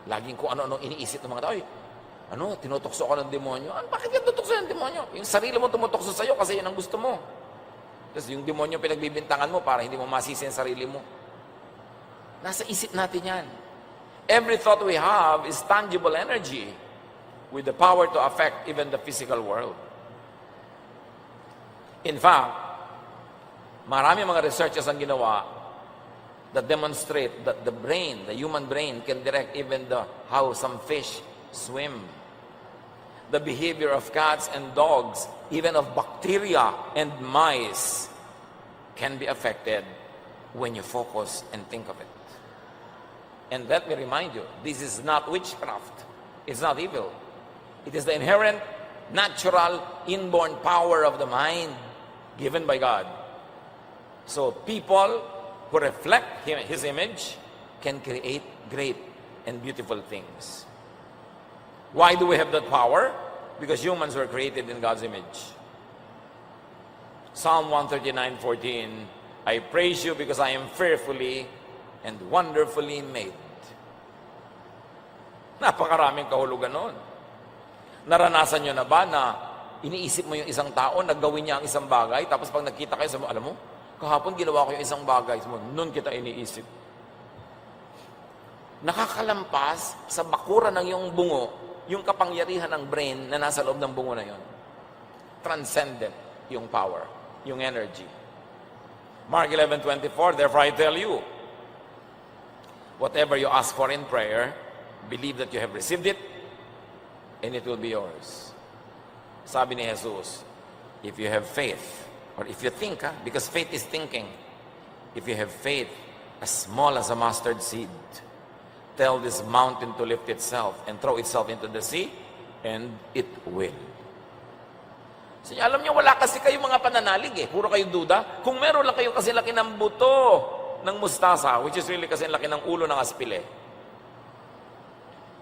A: Laging kung ano-ano iniisip ng mga tao, tinutokso ako ng demonyo. Bakit yan tutokso ng demonyo? Yung sarili mo tumutokso sa'yo kasi yan ang gusto mo. Tapos yung demonyo pinagbibintangan mo para hindi mo masisi ang sarili mo. Nasa isip natin yan. Every thought we have is tangible energy with the power to affect even the physical world. In fact, marami mga researchers ang ginawa that demonstrate that the brain, the human brain, can direct even how some fish swim. The behavior of cats and dogs, even of bacteria and mice, can be affected when you focus and think of it. And let me remind you, this is not witchcraft. It's not evil. It is the inherent, natural, inborn power of the mind given by God. So people who reflect His image can create great and beautiful things. Why do we have that power? Because humans were created in God's image. Psalm 139:14, I praise you because I am fearfully and wonderfully made. Napakaraming kahulugan noon. Naranasan nyo na ba na iniisip mo yung isang tao, naggawin niya ang isang bagay, tapos pag nakita kayo, sabi mo, alam mo, kahapon ginawa ko yung isang bagay, sabi mo, noon kita iniisip. Nakakalampas sa bakura ng iyong bungo, yung kapangyarihan ng brain na nasa loob ng bungo na yon. Transcendent yung power, yung energy. Mark 11:24, therefore I tell you, whatever you ask for in prayer, believe that you have received it, and it will be yours. Sabi ni Jesus, if you have faith, or if you think, because faith is thinking, if you have faith as small as a mustard seed, tell this mountain to lift itself and throw itself into the sea, and it will. So, alam niyo, wala kasi kayo mga pananalig puro kayo duda. Kung meron lang kayo kasi laki ng buto ng mustasa, which is really kasi laki ng ulo ng aspile,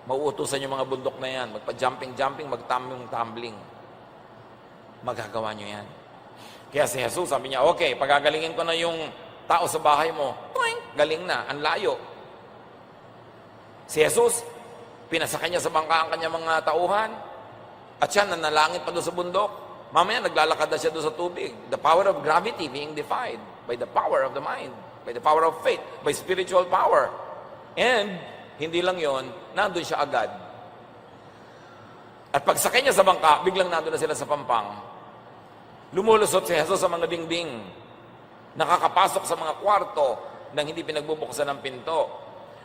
A: mauutusan yung mga bundok na yan, magpa-jumping-jumping, mag-tumbling-tumbling. Magagawa nyo yan. Kaya si Jesus, sabi niya, okay, pagagalingin ko na yung tao sa bahay mo, toing, galing na, ang layo. Si Jesus, pinasakay niya sa bangka ang kanyang mga tauhan, At siya nanalangin pa doon sa bundok. Mamaya naglalakad na siya doon sa tubig. The power of gravity being defied by the power of the mind, by the power of faith, by spiritual power. And, hindi lang yon, nandun siya agad. At pagsakay niya sa bangka, biglang nandun na sila sa pampang. Lumulusot si Jesus sa mga dingding. Nakakapasok sa mga kwarto nang hindi pinagbubuksan ng pinto.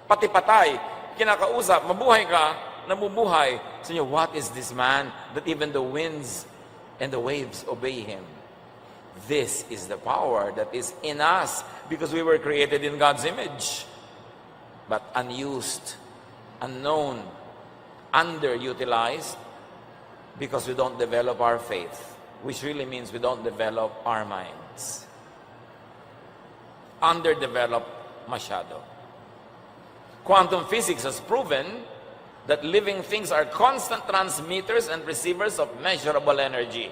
A: Pati patay, kinakausap, mabuhay ka, namubuhay. So niya, what is this man that even the winds and the waves obey him? This is the power that is in us because we were created in God's image. But unused, unknown, underutilized because we don't develop our faith, which really means we don't develop our minds. Underdeveloped masyado. Quantum physics has proven that living things are constant transmitters and receivers of measurable energy.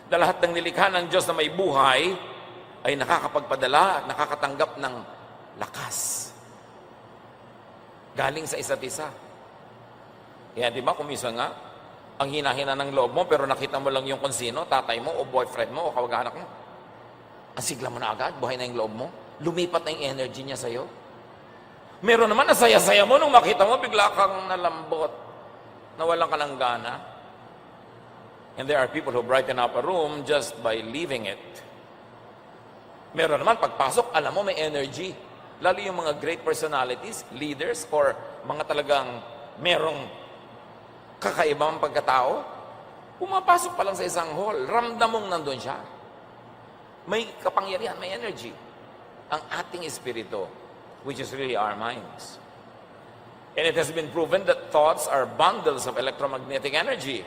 A: Na lahat ng nilikha ng Diyos na may buhay ay nakakapagpadala at nakakatanggap ng lakas. Galing sa isa't isa. Kaya di ba, kumisa nga, ang hina-hina ng loob mo, pero nakita mo lang yung kung sino, tatay mo, o boyfriend mo, o kawag-anak mo. Ang sigla mo na agad, buhay na yung loob mo. Lumipat na yung energy niya sa'yo. Meron naman na saya-saya mo nung makita mo, bigla kang nalambot, nawalan ka ng gana. And there are people who brighten up a room just by leaving it. Meron naman, pagpasok, alam mo, may energy. Lalo yung mga great personalities, leaders, or mga talagang merong kakaibang pagkatao, pumapasok pa lang sa isang hall, ramdam mong nandun siya. May kapangyarihan, may energy. Ang ating espiritu, which is really our minds. And it has been proven that thoughts are bundles of electromagnetic energy.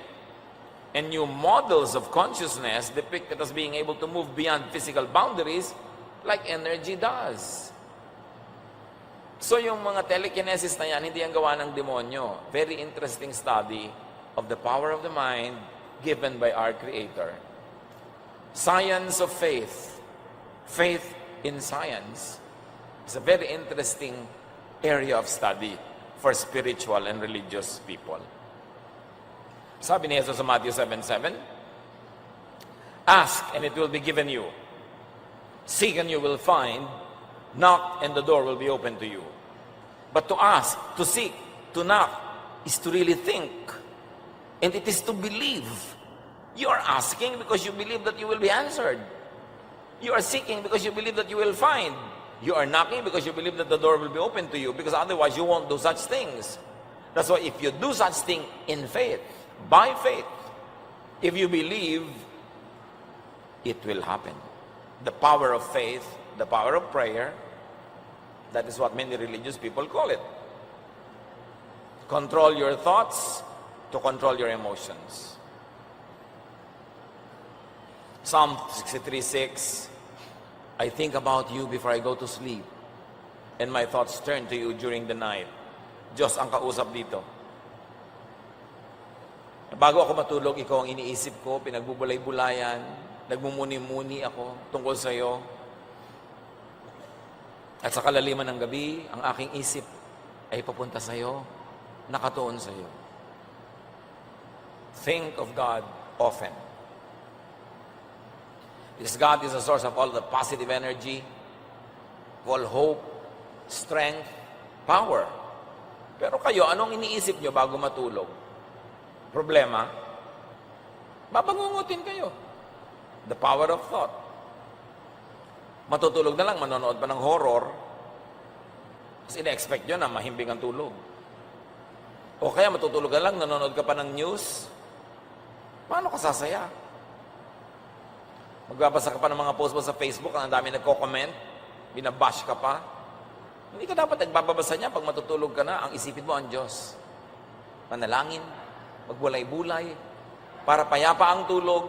A: And new models of consciousness depict it as being able to move beyond physical boundaries like energy does. So yung mga telekinesis na yan, hindi ang gawa ng demonyo. Very interesting study of the power of the mind given by our Creator. Science of faith. Faith in science is a very interesting area of study for spiritual and religious people. Sabi ni Jesus sa Matthew 7:7, ask and it will be given you. Seek and you will find. Knock and the door will be open to you. But to ask, to seek, to knock is to really think. And it is to believe. You are asking because you believe that you will be answered. You are seeking because you believe that you will find. You are knocking because you believe that the door will be open to you, because otherwise you won't do such things. That's why if you do such thing in faith, by faith, if you believe, it will happen. The power of faith, the power of prayer, that is what many religious people call it. Control your thoughts to control your emotions. Psalm 63:6, I think about you before I go to sleep, and my thoughts turn to you during the night. Diyos ang kausap dito. Bago ako matulog, ikaw ang iniisip ko, pinagbubulay-bulayan, nagmumuni-muni ako tungkol sa iyo. At sa kalaliman ng gabi, ang aking isip ay papunta sa iyo, nakatuon sa iyo. Think of God often. Because God is the source of all the positive energy, all hope, strength, power. Pero kayo, anong iniisip nyo bago matulog? Problema? Babangungutin kayo. The power of thought. Matutulog na lang, manonood pa ng horror, kasi ina-expect nyo na mahimbing ang tulog. O kaya matutulog ka lang, nanonood ka pa ng news, paano ka sasaya? Magbabasa ka pa ng mga post mo sa Facebook, ang dami nagko-comment, binabash ka pa. Hindi ka dapat nagbababasa niya pag matutulog ka na, ang isipin mo ang Diyos. Panalangin, magbulay-bulay, para payapa ang tulog.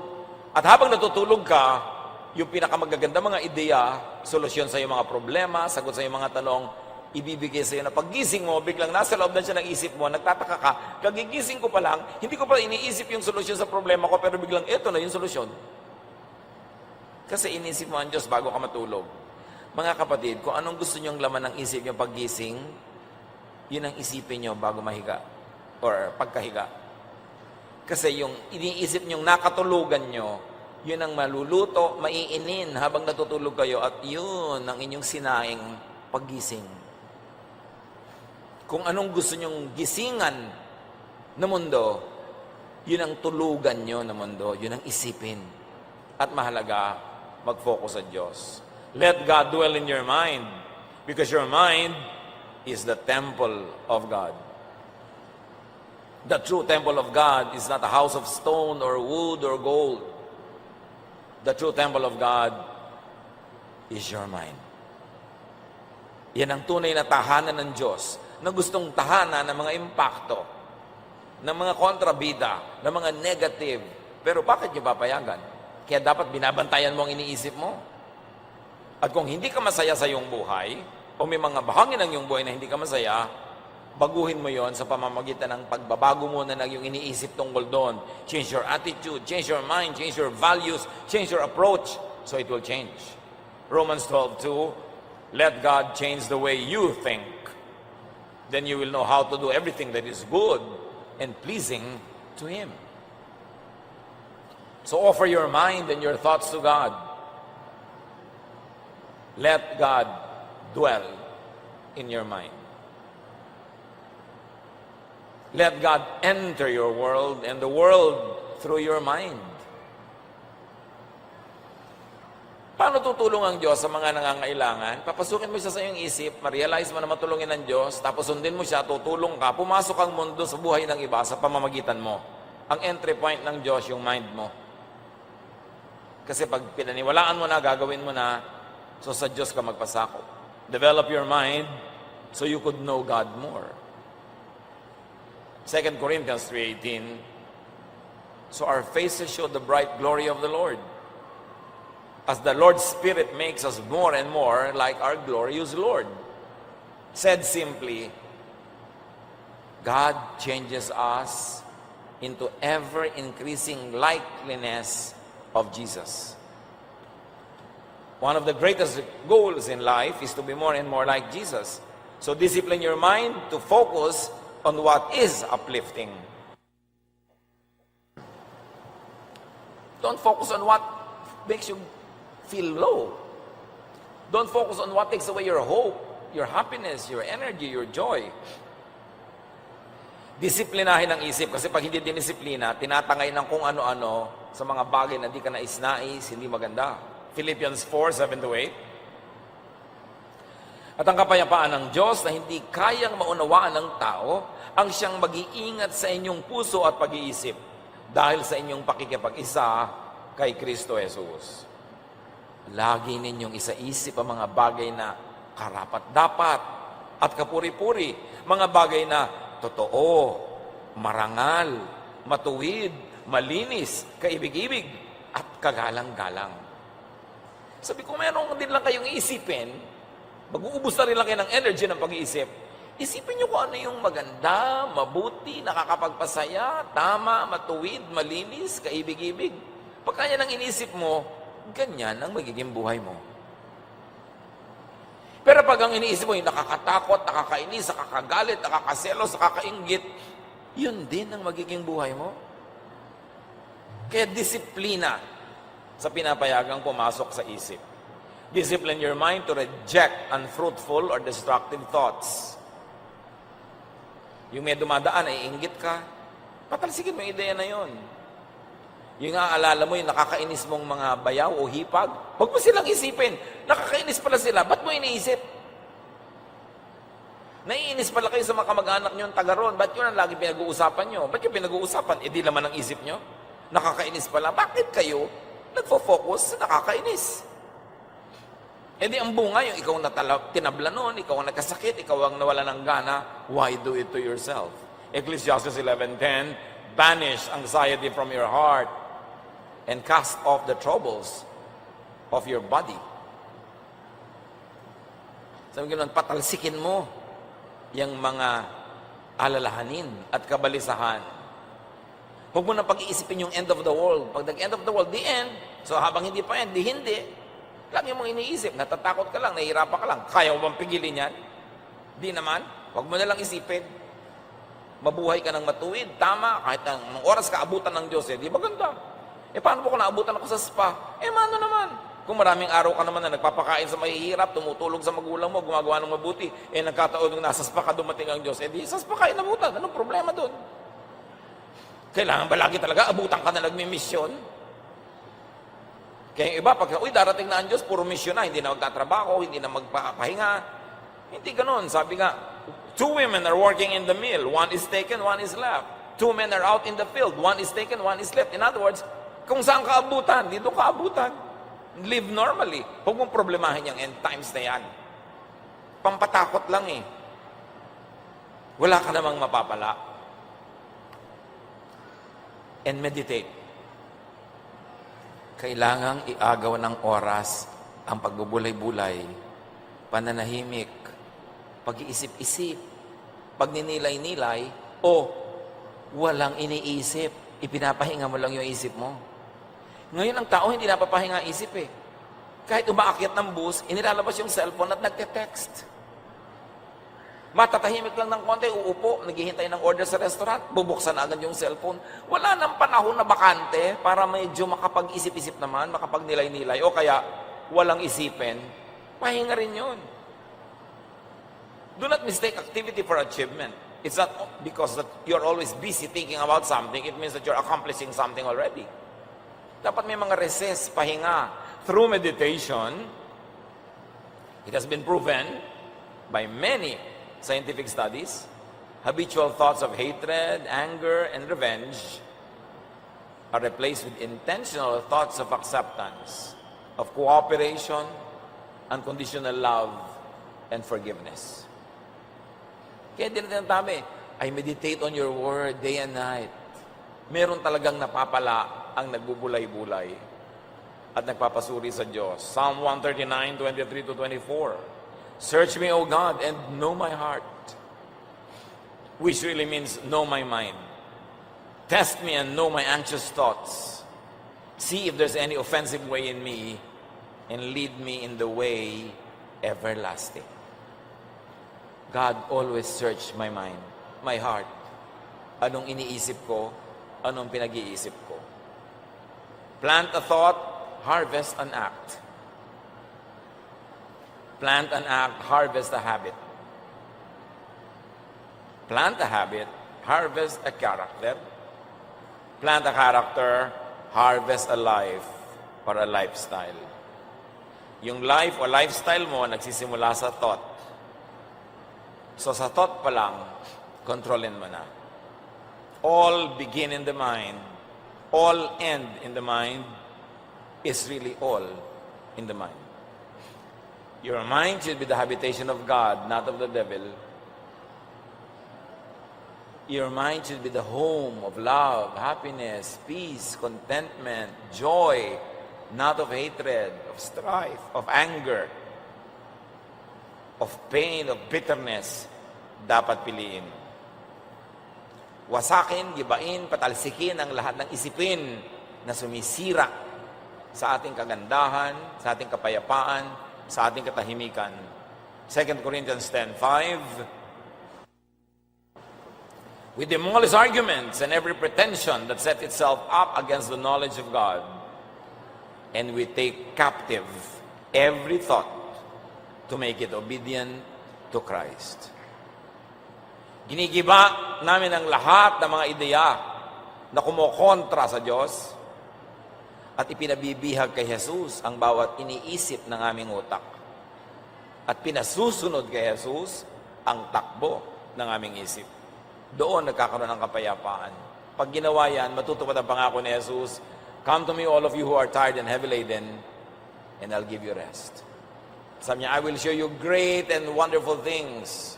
A: At habang natutulog ka, yung pinakamagaganda mga ideya, solusyon sa iyong mga problema, sagot sa iyong mga tanong, ibibigay sa iyo na paggising mo, biglang nasa loob na siya ng isip mo, nagtataka ka, kagigising ko pa lang, hindi ko pa iniisip yung solusyon sa problema ko, pero biglang ito na yung solusyon. Kasi inisip mo ang Diyos bago ka matulog. Mga kapatid, kung anong gusto niyong laman ng isip niyo paggising, yun ang isipin niyo bago mahiga or pagkahiga. Kasi yung iniisip nyong nakatulugan nyo, yun ang maluluto, maiinin habang natutulog kayo at yun ang inyong sinaing paggising. Kung anong gusto nyong gisingan na mundo, yun ang tulugan nyo na mundo, yun ang isipin. At mahalaga, mag-focus sa Diyos. Let God dwell in your mind because your mind is the temple of God. The true temple of God is not a house of stone or wood or gold. The true temple of God is your mind. Yan ang tunay na tahanan ng Diyos na gustong tahanan ng mga impakto, ng mga kontrabida, ng mga negative. Pero bakit niyo papayagan? Kaya dapat binabantayan mo ang iniisip mo. At kung hindi ka masaya sa iyong buhay, o may mga bahagi ng iyong buhay na hindi ka masaya, baguhin mo yon sa pamamagitan ng pagbabago mo na ng iyong iniisip tungkol doon. Change your attitude, change your mind, change your values, change your approach, so it will change. Romans 12:2, let God change the way you think. Then you will know how to do everything that is good and pleasing to Him. So offer your mind and your thoughts to God. Let God dwell in your mind. Let God enter your world and the world through your mind. Paano tutulong ang Diyos sa mga nangangailangan? Papasukin mo siya sa iyong isip, ma-realize mo na matulungin ng Diyos, tapos sundin mo siya, tutulong ka, pumasok ang mundo sa buhay ng iba sa pamamagitan mo. Ang entry point ng Diyos, yung mind mo. Kasi pag pinaniwalaan mo na, gagawin mo na, so sa Diyos ka magpasakop. Develop your mind so you could know God more. 2 Corinthians 3:18, so our faces show the bright glory of the Lord. As the Lord's Spirit makes us more and more like our glorious Lord. Said simply, God changes us into ever-increasing likeness of Jesus. One of the greatest goals in life is to be more and more like Jesus. So discipline your mind to focus on what is uplifting. Don't focus on what makes you feel low. Don't focus on what takes away your hope, your happiness, your energy, your joy. Disiplinahin ang isip kasi pag hindi dinisiplina, tinatangay ng kung ano-ano sa mga bagay na di ka nais-nais, hindi maganda. Philippians 4:7-8. At ang kapayapaan ng Diyos na hindi kayang maunawaan ng tao, ang siyang mag-iingat sa inyong puso at pag-iisip dahil sa inyong pakikipag-isa kay Kristo Jesus. Lagi ninyong isaisip ang mga bagay na karapat-dapat at kapuri-puri, mga bagay na totoo, marangal, matuwid, malinis, kaibig-ibig, at kagalang-galang. Sabi ko, meron din lang kayong iisipin, mag-uubos na rin lang kayo ng energy ng pag-iisip. Isipin nyo kung ano yung maganda, mabuti, nakakapagpasaya, tama, matuwid, malinis, kaibig-ibig. Pagka yan ang inisip mo, ganyan ang magiging buhay mo. Pero pag ang iniisip mo yung nakakatakot, nakakainis, nakakagalit, nakakaselos, nakakainggit, yun din ang magiging buhay mo. Kaya disiplina sa pinapayagang pumasok sa isip. Discipline your mind to reject unfruitful or destructive thoughts. Yung may dumadaan ay inggit ka, patalsikin mo yung ideya na yun. Yung aalala mo, yung nakakainis mong mga bayaw o hipag, huwag mo silang isipin. Nakakainis pala sila, ba't mo iniisip? Naiinis pala kayo sa mga kamag-anak nyo ang taga ron, ba't yun ang lagi pinag-uusapan nyo? Ba't yung pinag-uusapan? E di laman ang isip nyo? Nakakainis pala, bakit kayo nagfo-focus sa nakakainis? E di ang bunga, yung ikaw na tinabla nun, ikaw ang nagkasakit, ikaw ang nawala ng gana, why do it to yourself? Ecclesiastes 11:10, banish anxiety from your heart and cast off the troubles of your body. Sabi ko nun, patalsikin mo yung mga alalahanin at kabalisahan. Huwag mo na pag-iisipin yung end of the world. Pag nag-end of the world, the end. So habang hindi pa end, di hindi. Lagi mong iniisip, natatakot ka lang, nahihirapan ka lang. Kaya mo bang pigilin yan? Di naman. Huwag mo na lang isipin. mabuhay ka ng matuwid, tama, kahit ng oras ka abutan ng Diyos, di ba ganda? Paano po kung naabutan ako sa spa? Mano naman. Kung maraming araw ka naman na nagpapakain sa mahihirap, tumutulog sa magulang mo, gumagawa ng mabuti, nagkataon nung nasa spa ka dumating ang Diyos, di sa spa ka inabutan. Anong problema doon? Kailangan ba lagi talaga abutan ka na nagmi-mission? Kaya yung iba, pag darating na ang Diyos, puro mission na, hindi na magtatrabaho, hindi na magpapahinga. Hindi ganun. Sabi nga, 2 women are working in the mill. 1 is taken, 1 is left. 2 men are out in the field. 1 is taken, 1 is left. In other words, kung saan ka abutan, dito ka abutan. Live normally. Huwag mong problemahin yung end times na yan. Pampatakot lang Wala ka namang mapapala. And meditate. Kailangang iagaw ng oras ang pagbubulay-bulay, pananahimik, pag-iisip-isip, pagninilay-nilay, o walang iniisip. Ipinapahinga mo lang yung isip mo. Ngayon ang tao hindi napapahinga ang isip Kahit umaakyat ng bus, inilalabas yung cellphone at nagte-text. Matatahimik lang ng konti, uupo, naghihintay ng order sa restaurant, bubuksan agad yung cellphone. Wala nang panahon na bakante para medyo makapag-isip-isip naman, makapagnilay-nilay, o kaya walang isipin. Pahinga rin yun. Do not mistake activity for achievement. It's not because that you're always busy thinking about something, it means that you're accomplishing something already. Dapat may mga recess, pahinga. Through meditation, it has been proven by many scientific studies, habitual thoughts of hatred, anger, and revenge are replaced with intentional thoughts of acceptance, of cooperation, unconditional love, and forgiveness. Kaya din natin tabi, I meditate on your word day and night. Meron talagang napapala ang nagbubulay-bulay at nagpapasuri sa Diyos. Psalm 139, 23-24. Search me, O God, and know my heart, which really means know my mind. Test me and know my anxious thoughts. See if there's any offensive way in me, and lead me in the way everlasting. God always search my mind, my heart. Anong iniisip ko, anong pinag-iisip ko. Plant a thought, harvest an act. Plant an act, harvest a habit. Plant a habit, harvest a character. Plant a character, harvest a life or a lifestyle. Yung life o lifestyle mo nagsisimula sa thought. So sa thought pa lang, kontrolin mo na. All begin in the mind. All end in the mind is really all in the mind. Your mind should be the habitation of God, not of the devil. Your mind should be the home of love, happiness, peace, contentment, joy, not of hatred, of strife, of anger, of pain, of bitterness. Dapat piliin. Wasakin, gibain, patalsikin ang lahat ng isipin na sumisira sa ating kagandahan, sa ating kapayapaan, sa ating katahimikan. 2 Corinthians 10:5. We demolish arguments and every pretension that sets itself up against the knowledge of God, and we take captive every thought to make it obedient to Christ. Ginigiba namin ang lahat ng mga ideya na kumokontra sa Diyos at ipinabibihag kay Jesus ang bawat iniisip ng aming utak. At pinasusunod kay Jesus ang takbo ng aming isip. Doon nagkakaroon ng kapayapaan. Pag ginawa yan, matutupad ang pangako ni Jesus, come to me all of you who are tired and heavy laden, and I'll give you rest. Sabi niya, I will show you great and wonderful things.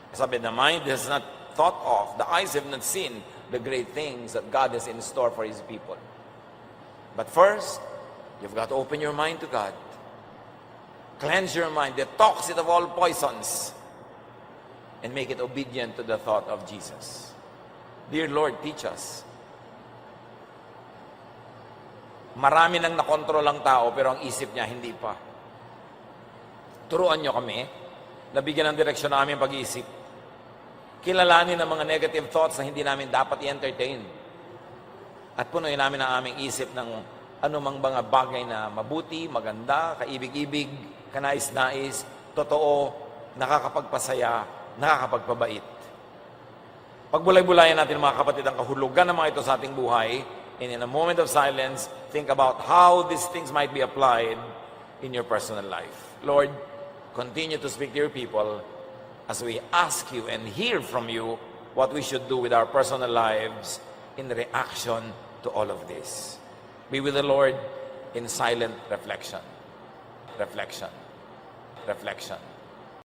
A: Sabi, the mind has not thought of, the eyes have not seen the great things that God has in store for His people. But first, you've got to open your mind to God. Cleanse your mind, detox it of all poisons, and make it obedient to the thought of Jesus. Dear Lord, teach us. Marami nang nakontrol ang tao, pero ang isip niya hindi pa. Turuan niyo kami, nabigyan ng direksyon namin pag-iisip. Kilalanin ang mga negative thoughts na hindi namin dapat i-entertain. At punuin namin ang aming isip ng anumang mga bagay na mabuti, maganda, kaibig-ibig, kanais-nais, totoo, nakakapagpasaya, nakakapagpabait. Pagbulay-bulayan natin mga kapatid ang kahulugan ng mga ito sa ating buhay, and in a moment of silence, think about how these things might be applied in your personal life. Lord, continue to speak to your people as we ask you and hear from you what we should do with our personal lives in reaction to all of this. Be with the Lord in silent reflection. Reflection. Reflection.